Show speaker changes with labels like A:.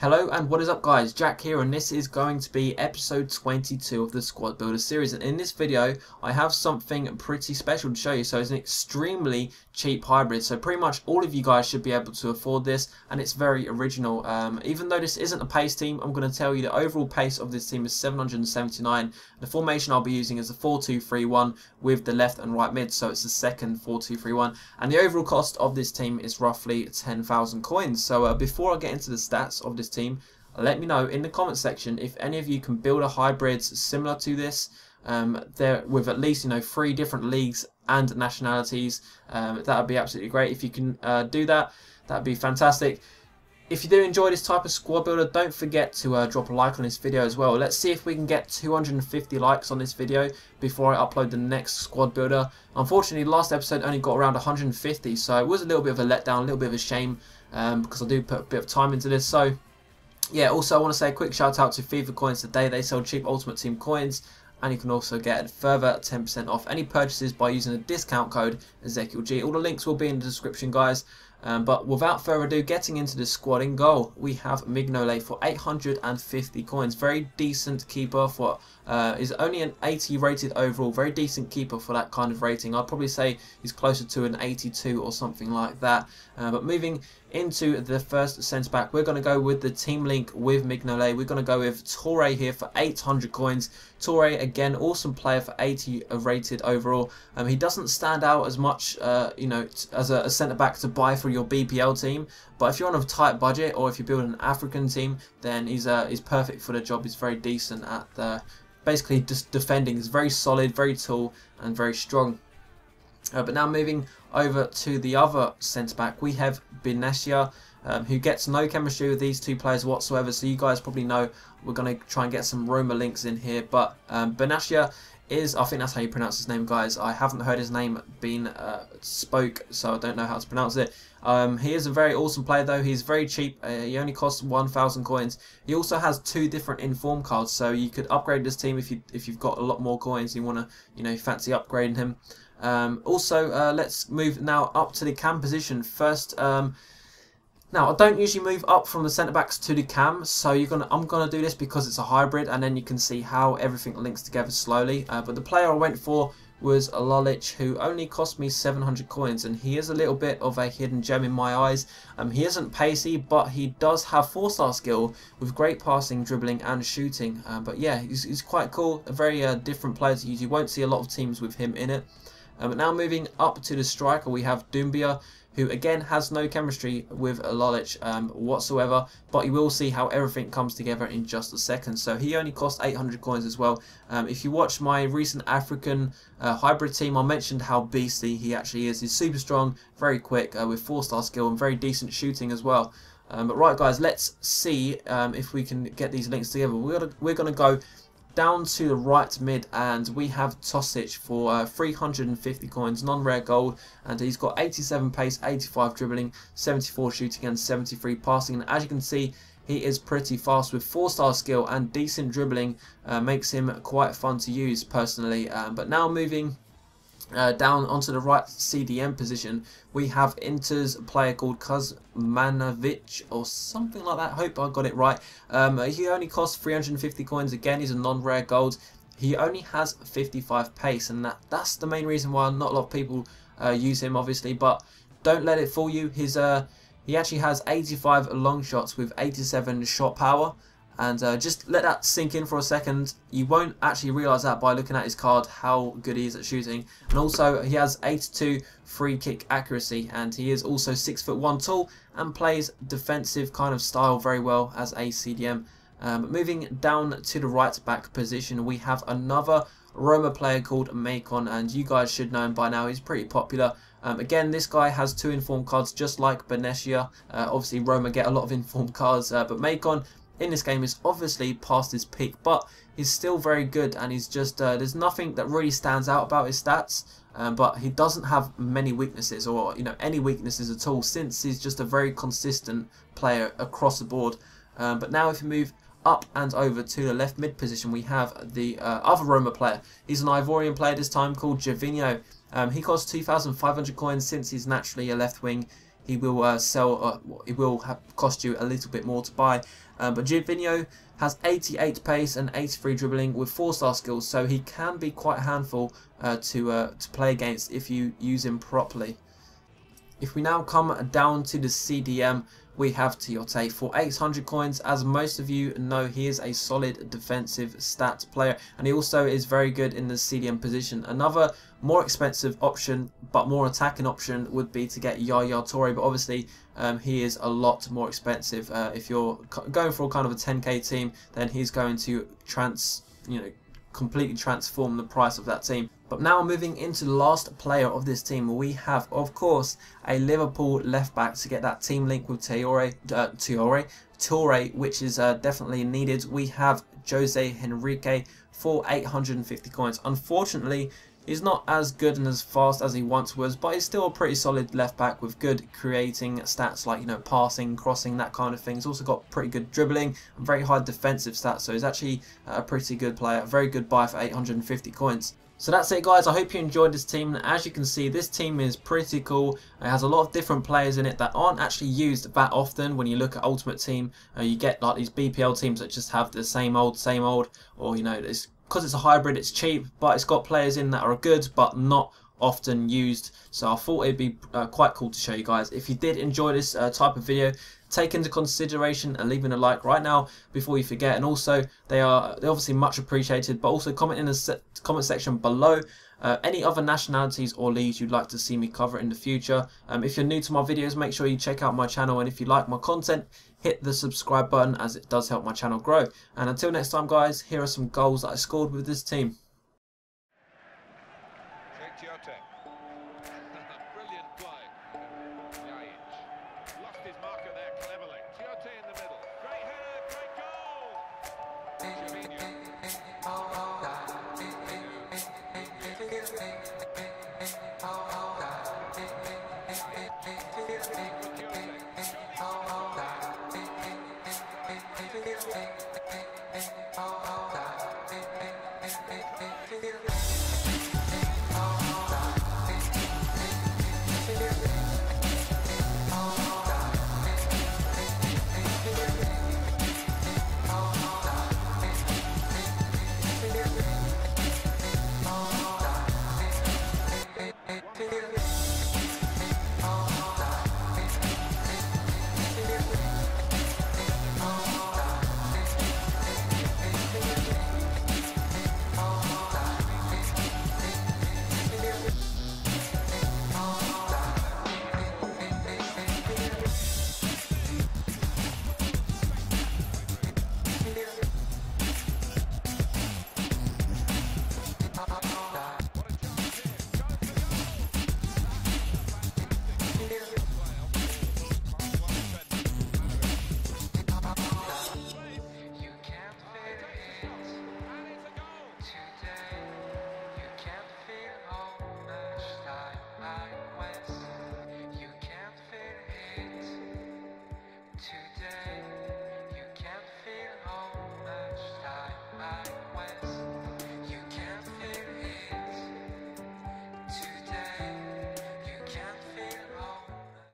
A: Hello and what is up guys, Jack here, and this is going to be episode 22 of the Squad Builder series, and in this video I have something pretty special to show you. So it's an extremely cheap hybrid, so pretty much all of you guys should be able to afford this, and it's very original. Even though this isn't a pace team, I'm going to tell you the overall pace of this team is 779. The formation I'll be using is a 4-2-3-1 with the left and right mid, so it's the second 4-2-3-1, and the overall cost of this team is roughly 10,000 coins. So before I get into the stats of this team, let me know in the comment section if any of you can build a hybrid similar to this, there with at least 3 different leagues and nationalities. That would be absolutely great if you can do that. That'd be fantastic. If you do enjoy this type of squad builder, don't forget to drop a like on this video as well. Let's see if we can get 250 likes on this video before I upload the next squad builder. Unfortunately, the last episode only got around 150, so it was a little bit of a letdown, a little bit of a shame, because I do put a bit of time into this. So yeah, also I want to say a quick shout out to FIFA Coins today. They sell cheap Ultimate Team coins, and you can also get a further 10% off any purchases by using the discount code EzekielG. All the links will be in the description, guys. But without further ado, getting into the squad. In goal, we have Mignolet for 850 coins. Very decent keeper for is only an 80 rated overall. Very decent keeper for that kind of rating. I'd probably say he's closer to an 82 or something like that. But moving into the first centre back, we're going to go with the team link with Mignolet. We're going to go with Toure here for 800 coins. Toure, again, awesome player for 80 rated overall. He doesn't stand out as much, as a centre back to buy for your BPL team, but if you're on a tight budget or if you're building an African team, then he's perfect for the job. He's very decent at basically just defending. He's very solid, very tall, and very strong. But now moving over to the other centre back, we have Benatia, who gets no chemistry with these two players whatsoever. So you guys probably know we're going to try and get some Roma links in here. But Benatia is, I think that's how you pronounce his name, guys. I haven't heard his name being spoke, so I don't know how to pronounce it. He is a very awesome player though. He's very cheap. He only costs 1,000 coins. He also has 2 different inform cards, so you could upgrade this team if you've got a lot more coins. You want to fancy upgrading him. Also, let's move now up to the cam position first. Now, I don't usually move up from the centre backs to the cam, so I'm gonna do this because it's a hybrid, and then you can see how everything links together slowly. But the player I went for was a Lulic, who only cost me 700 coins, and he is a little bit of a hidden gem in my eyes. He isn't pacey, but he does have 4-star skill with great passing, dribbling, and shooting. But yeah, he's quite cool. A very different player to use. You won't see a lot of teams with him in it. But now moving up to the striker, we have Doumbia, who again has no chemistry with Lulic whatsoever, but you will see how everything comes together in just a second. So he only cost 800 coins as well. If you watch my recent African hybrid team, I mentioned how beastly he actually is. He's super strong, very quick, with 4-star skill and very decent shooting as well. But right guys, let's see if we can get these links together. We're gonna go down to the right mid, and we have Tosic for 350 coins, non-rare gold, and he's got 87 pace, 85 dribbling, 74 shooting, and 73 passing. And as you can see, he is pretty fast with 4-star skill and decent dribbling. Makes him quite fun to use personally. But now moving down onto the right CDM position, we have Inter's player called Kuzmanovic or something like that. Hope I got it right. He only costs 350 coins. Again, he's a non-rare gold. He only has 55 pace, and that's the main reason why not a lot of people use him, obviously. But don't let it fool you. He actually has 85 long shots with 87 shot power. And just let that sink in for a second. You won't actually realise that by looking at his card, how good he is at shooting. And also, he has 82 free kick accuracy, and he is also 6'1" tall and plays defensive kind of style very well as a CDM. Moving down to the right back position, we have another Roma player called Macon, and you guys should know him by now. He's pretty popular. Again, this guy has 2 inform cards, just like Benatia. Obviously, Roma get a lot of inform cards, but Macon in this game is obviously past his peak, but he's still very good, and he's just there's nothing that really stands out about his stats, but he doesn't have many weaknesses, or any weaknesses at all, since he's just a very consistent player across the board. But now if you move up and over to the left mid position, we have the other Roma player. He's an Ivorian player this time called Gervinho. He costs 2,500 coins since he's naturally a left wing. he will it will cost you a little bit more to buy. But Giovinco has 88 pace and 83 dribbling with 4-star skills, so he can be quite a handful to play against if you use him properly. If we now come down to the CDM, we have Tiote for 800 coins. As most of you know, he is a solid defensive stats player, and he also is very good in the CDM position. Another more expensive option but more attacking option would be to get Yaya Toure, but obviously he is a lot more expensive. If you're going for kind of a 10k team, then he's going to completely transform the price of that team. But now moving into the last player of this team, we have, of course, a Liverpool left back to get that team link with Toure, which is definitely needed. We have Jose Henrique for 850 coins. Unfortunately, he's not as good and as fast as he once was, but he's still a pretty solid left back with good creating stats like, passing, crossing, that kind of thing. He's also got pretty good dribbling and very high defensive stats, so he's actually a pretty good player. A very good buy for 850 coins. So that's it, guys. I hope you enjoyed this team. As you can see, this team is pretty cool. It has a lot of different players in it that aren't actually used that often. When you look at Ultimate Team, you get like these BPL teams that just have the same old, or it's because it's a hybrid, it's cheap, but it's got players in that are good but not often used. So I thought it'd be quite cool to show you guys. If you did enjoy this type of video, take into consideration and leaving a like right now before you forget. And also they're obviously much appreciated, but also comment in the comment section below any other nationalities or leagues you'd like to see me cover in the future. If you're new to my videos, make sure you check out my channel, and if you like my content, hit the subscribe button, as it does help my channel grow. And until next time, guys, here are some goals that I scored with this team.
B: Brilliant play. Lost his marker there cleverly. Tiote in the middle. Great header, great goal!